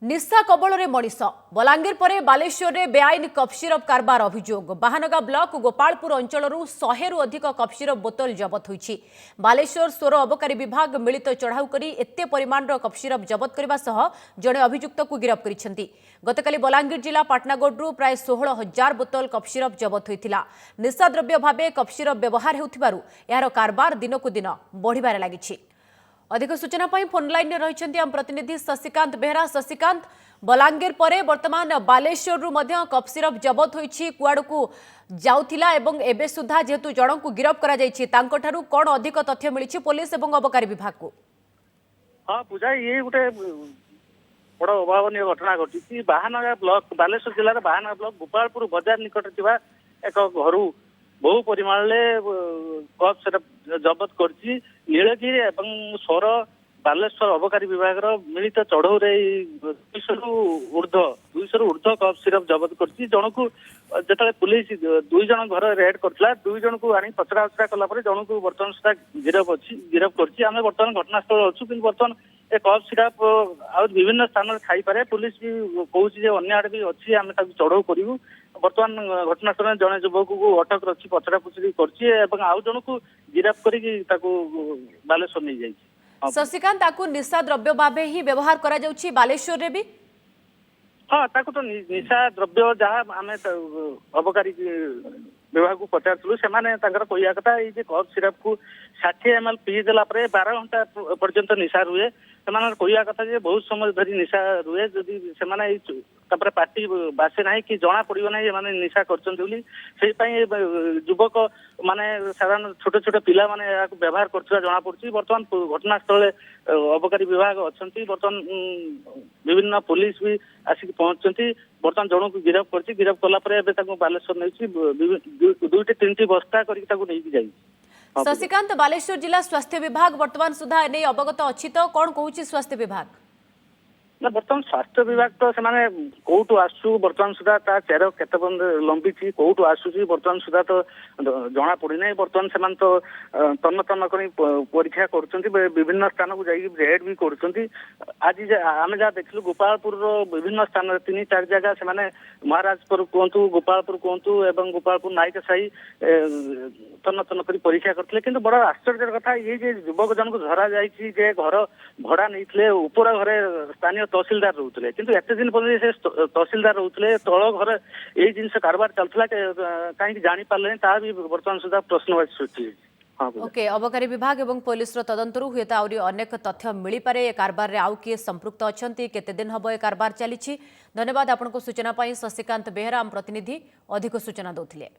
निशा कबल मनीष बलांगीर पर बालेश्वर में बेआईन कफ सिरप कारबार अभियोग बाहानगा ब्लॉक गोपालपुर अंचल 100 रु अधिक कफ सिरप बोतल जबत होईछि। बालेश्वर सोर अबकारी विभाग मिलित चढ़ाऊ करी एते परिमाणर कफ सिरप जबत करबा सह जड़े अभियुक्त को गिरफ करिसेंति। गतकाली बलांगीर जिला पाटनागढ़ प्राय 16,000 बोतल कफ सिरप जबत होइतिला। निशा द्रव्य भाव कफ सिरप व्यवहार हेउथिबारु यार कारबार दिनकु दिन बढ़िबार लागिछि। अधिक सूचना फोन लाइन रही आम प्रतिनिधि शशिकांत बेहरा। शशिकांत, बलांगीर पर वर्तमान बालेश्वर कफ सिरप जबत होईछि कुआड़ू जाउथिला एवं एबे सुधा जेहेतु जन को गिरफ करा जायछि तांको कौन अधिक तथ्य मिली पुलिस एवं अबकारी विभाग को? हाँ पूजा ये गोटे बड़ अभावन घटना घटी बाहानगा ब्लॉक बालेश्वर जिले में बाहानगा ब्लॉक गोपालपुर बाजार निकट एक घर बहु परिमाण कफ सिरप जबत कर नीलगिरी एवं सौर बालेश्वर अबकारी विभाग मिलित चढ़ऊ 200 रु ऊर्ध्व कफ सिरप जबत कर जन को जो पुलिस 2 जन घर रेड करता 2 जन को आनी पचरा उचरा कलापर जन को बर्तमान सुधा गिरफ कर बर्तमान घटनास्थल अच्छु कि बर्तमान ए कफ सिरप आ विभिन्न स्थान खाई पारे पुलिस भी कहूँ अन्य आड़े भी अच्छी आम चढ़ऊ करूँ। बर्तमान घटनास्थल में जड़े युवक को अटक रखी पचरा पुचरी कर आउ जन को गिरफ कर बालेश्वर नहीं जाइए। शशिकांत निशा द्रव्य भाव ही व्यवहार करा जाउछि बालेश्वर रे भी? हाँ ताको तो निशा द्रव्य जहाँ आम अबकारी विभाग को पचारू से कहया कथा ये कफ सिरप को 60 ml पी देला 12 घंटा पर्यंत निशा रुए से कहया कथा बहुत समय धरी निशा रुए जदि से पार्टी बासे ना कि जना पड़ो ना ये निशा कर युवक माने साधारण छोट छोट पिला माने व्यवहार कर जना पड़ी। बर्तमान घटनास्थल अबकारी विभाग अच्छा बर्तमान विभिन्न पुलिस भी आसिक पहुंचती बर्तमान जन को गिरफ कला बालेश्वर नहीं 2-3 बस्ता कर शशिकांत बालेश्वर जिला स्वास्थ्य विभाग वर्तमान सुधा नहीं अवगत अच्छी तो कौन कहूँ स्वास्थ्य विभाग? ना बर्तमान स्वास्थ्य विभाग तो से कौटू आसु बर्तमान सुधा चेर केत लंबी कौटू आसूसी बर्तमान सुधा तो जना पड़ी ना। बर्तमान से तो तन्न तन्न कर परीक्षा कर विभिन्न स्थान को जाइए रेड भी कर आज आम जहाँ देखिलु गोपालपुर विभिन्न स्थान 3-4 जगह से महाराजपुर कहतु गोपालपुर कहतु एवं गोपालपुर नायक साही तन्न तन्न कर परीक्षा करते कि बड़ आश्चर्य कथा ये युवक जन को धरा जाइए घर भड़ा नहीं उपरा घरे स्थानीय तहसीलदार रोते कि एत दिन पर्यटन से तहसीलदार रोते तल घर यही जिन कारबार चलता कहीं जानी पारे ता भी बर्तमान सुधा प्रश्नवाची सृष्टि। ओके अबकारी विभाग एवं पुलिस तदंतर हुए तो आउरी अनेक तथ्य मिल पारे ए कारबार आउ किए संपृक्त अच्छा केते दिन हम ए कारबार चली। धन्यवाद आपको सूचना पाई शशिकांत बेहरा प्रतिनिधि अधिक सूचना दौथिले।